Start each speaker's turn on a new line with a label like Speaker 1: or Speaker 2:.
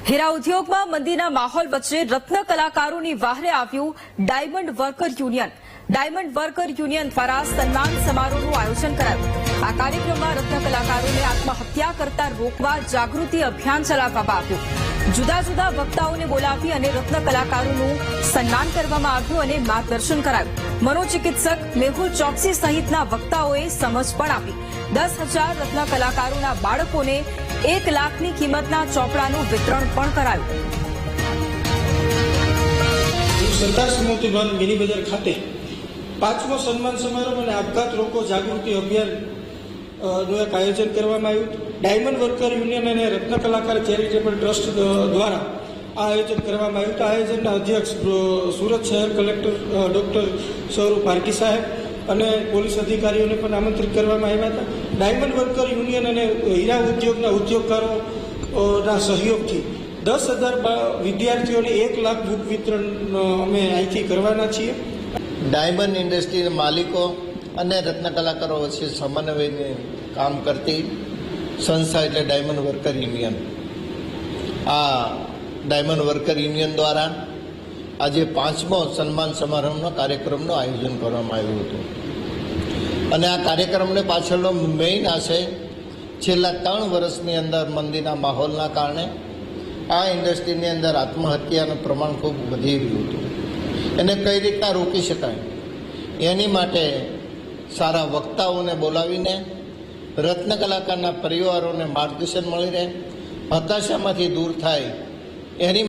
Speaker 1: હીરા ઉદ્યોગમાં મંદીના માહોલ વચ્ચે રત્ન કલાકારોની વહારે આવ્યું diamond worker union. Diamond worker union દ્વારા સન્માન સમારોહનું આયોજન કરાયું. આ કાર્યક્રમમાં રત્ન કલાકારોને આત્મહત્યા કરતા રોકવા જાગૃતિ અભિયાન ચલાવવામાં આવ્યું. જુદા જુદા વક્તાઓને બોલાવી અને રત્ન કલાકારોનું સન્માન કરવામાં આવ્યું અને માર્ગદર્શન કરાયું. મનોચિકિત્સક મેહુલ ચોકસી સહિતના વક્તાઓએ સમજ પણ આપી. 10,000 રત્ન કલાકારોના બાળકોને 1 લાખની કિંમતના ચોપડાનું વિતરણ પણ કરાયું.
Speaker 2: સરદાર સ્મૃતિ ભવન મિની બજાર ખાતે 5મો સન્માન સમારોહ અને આપઘાત રોકો જાગૃતિ અભિયાનનું એક આયોજન કરવામાં આવ્યું. ડાયમંડ વર્કર યુનિયન અને રત્ન કલાકાર ચેરિટેબલ ટ્રસ્ટ દ્વારા આ આયોજન કરવામાં આવ્યું. આ આયોજનના અધ્યક્ષ સુરત શહેર કલેક્ટર ડોક્ટર સૌરભ પારકી સાહેબ અને પોલીસ અધિકારીઓને પણ આમંત્રિત કરવામાં આવ્યા હતા. ડાયમંડ વર્કર યુનિયન અને હીરા ઉદ્યોગના ઉદ્યોગકારોના સહયોગથી 10,000 વિદ્યાર્થીઓને 1 લાખ બુક વિતરણ અમે અહીંથી કરવાના છીએ.
Speaker 3: ડાયમંડ ઇન્ડસ્ટ્રીના માલિકો અને રત્ન કલાકારો વચ્ચે સમન્વયને કામ કરતી સંસ્થા એટલે ડાયમંડ વર્કર યુનિયન. આ ડાયમંડ વર્કર યુનિયન દ્વારા આજે 5મો સન્માન સમારોહનો કાર્યક્રમનું આયોજન કરવામાં આવ્યું હતું. અને આ કાર્યક્રમને પાછળનો મેઇન આશય છેલ્લા 3 વર્ષની અંદર મંદીના માહોલના કારણે આ ઇન્ડસ્ટ્રીની અંદર આત્મહત્યાનું પ્રમાણ ખૂબ વધી રહ્યું હતું. એને કઈ રીતના રોકી શકાય એની માટે સારા વક્તાઓને બોલાવીને રત્ન કલાકારના પરિવારોને માર્ગદર્શન મળી રહે, હતાશામાંથી દૂર થાય એની